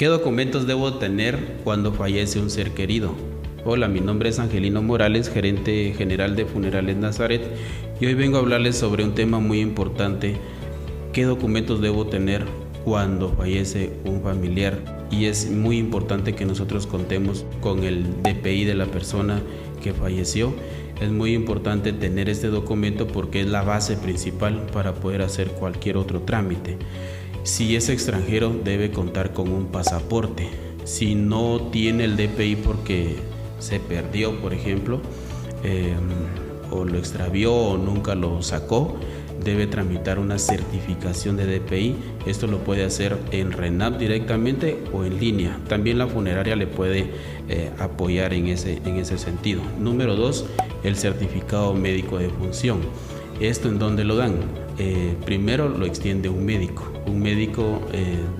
¿Qué documentos debo tener cuando fallece un ser querido? Hola, mi nombre es Angelino Morales, gerente general de Funerales Nazaret, y hoy vengo a hablarles sobre un tema muy importante. ¿Qué documentos debo tener cuando fallece un familiar? Y es muy importante que nosotros contemos con el DPI de la persona que falleció. Es muy importante tener este documento porque es la base principal para poder hacer cualquier otro trámite. Si es extranjero, debe contar con un pasaporte. Si no tiene el DPI porque se perdió, por ejemplo, o lo extravió o nunca lo sacó, debe tramitar una certificación de DPI. Esto lo puede hacer en RENAP directamente o en línea. También la funeraria le puede apoyar en ese sentido. Número 2, el certificado médico de función. ¿Esto en dónde lo dan? Primero lo extiende un médico. Un médico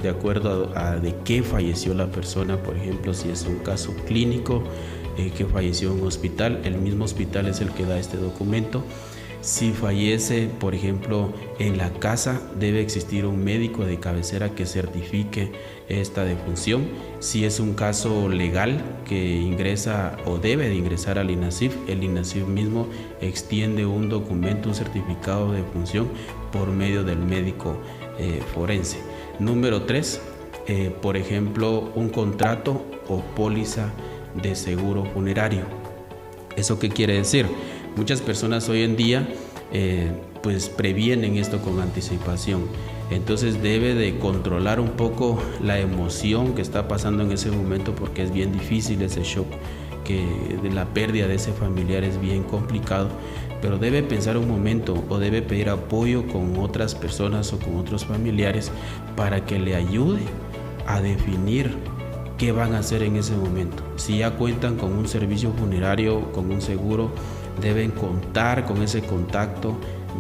de acuerdo a de qué falleció la persona. Por ejemplo, si es un caso clínico que falleció en un hospital, el mismo hospital es el que da este documento. Si fallece, por ejemplo, en la casa, debe existir un médico de cabecera que certifique esta defunción. Si es un caso legal que ingresa o debe de ingresar al INASIF, el INASIF mismo extiende un documento, un certificado de defunción por medio del médico forense. Número 3, por ejemplo, un contrato o póliza de seguro funerario. ¿Eso qué quiere decir? Muchas personas hoy en día pues previenen esto con anticipación. Entonces debe de controlar un poco la emoción que está pasando en ese momento, porque es bien difícil ese shock, que de la pérdida de ese familiar es bien complicado, pero debe pensar un momento o debe pedir apoyo con otras personas o con otros familiares para que le ayude a definir qué van a hacer en ese momento. Si ya cuentan con un servicio funerario, con un seguro, deben contar con ese contacto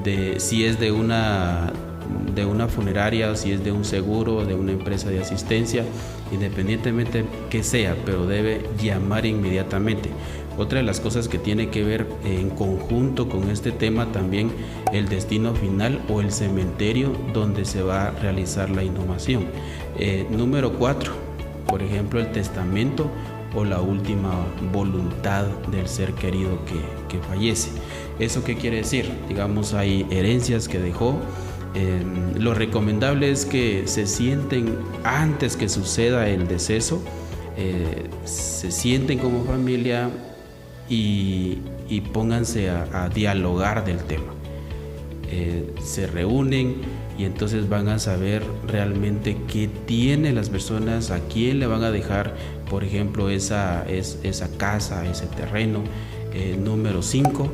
de si es de una funeraria, si es de un seguro, de una empresa de asistencia, independientemente que sea, pero debe llamar inmediatamente. Otra de las cosas que tiene que ver en conjunto con este tema también el destino final o el cementerio donde se va a realizar la inhumación. Número 4, por ejemplo, el testamento o la última voluntad del ser querido que fallece. ¿Eso qué quiere decir? Digamos, hay herencias que dejó. Lo recomendable es que se sienten antes que suceda el deceso, se sienten como familia y pónganse a dialogar del tema. Se reúnen y entonces van a saber realmente qué tienen las personas, a quién le van a dejar, por ejemplo, esa casa, ese terreno. Número 5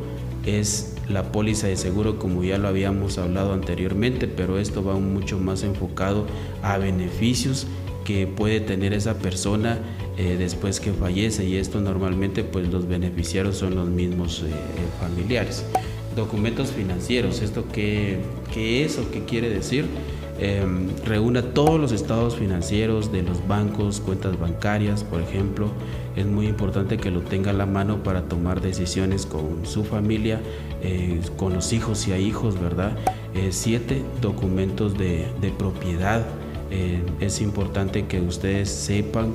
es la póliza de seguro, como ya lo habíamos hablado anteriormente, pero esto va mucho más enfocado a beneficios que puede tener esa persona después que fallece, y esto normalmente pues los beneficiarios son los mismos familiares. Documentos financieros, ¿esto qué es o qué quiere decir? Reúna todos los estados financieros de los bancos, cuentas bancarias, por ejemplo. Es muy importante que lo tenga a la mano para tomar decisiones con su familia, con los hijos si hay hijos, ¿verdad? 7, documentos de propiedad. Es importante que ustedes sepan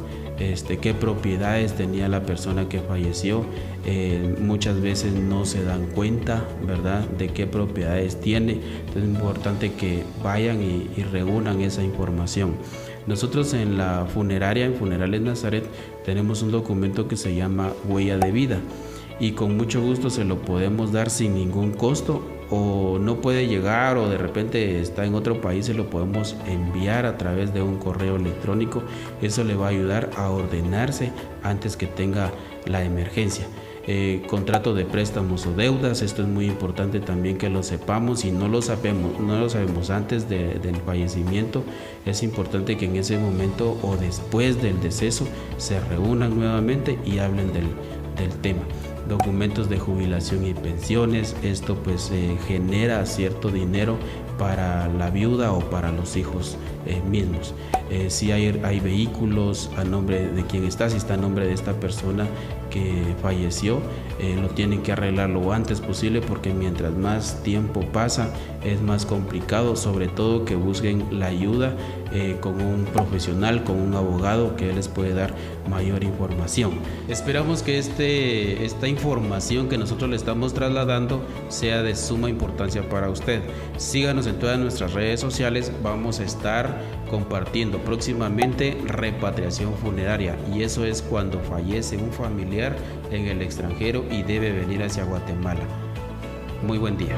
qué propiedades tenía la persona que falleció. Muchas veces no se dan cuenta, ¿verdad?, de qué propiedades tiene. Entonces es importante que vayan y reúnan esa información. Nosotros en la funeraria, en Funerales Nazaret, tenemos un documento que se llama huella de vida, y con mucho gusto se lo podemos dar sin ningún costo, o no puede llegar o de repente está en otro país, se lo podemos enviar a través de un correo electrónico. Eso le va a ayudar a ordenarse antes que tenga la emergencia. Contrato de préstamos o deudas, esto es muy importante también que lo sepamos. Si no lo sabemos antes del fallecimiento, es importante que en ese momento o después del deceso se reúnan nuevamente y hablen del tema. Documentos de jubilación y pensiones, esto pues genera cierto dinero para la viuda o para los hijos mismos. Si hay vehículos a nombre de quien está, si está a nombre de esta persona que falleció, lo tienen que arreglar lo antes posible, porque mientras más tiempo pasa es más complicado, sobre todo que busquen la ayuda con un profesional, con un abogado que les puede dar mayor información. Esperamos que esta información que nosotros le estamos trasladando sea de suma importancia para usted. Síganos en todas nuestras redes sociales, vamos a estar compartiendo próximamente repatriación funeraria, y eso es cuando fallece un familiar en el extranjero y debe venir hacia Guatemala. Muy buen día.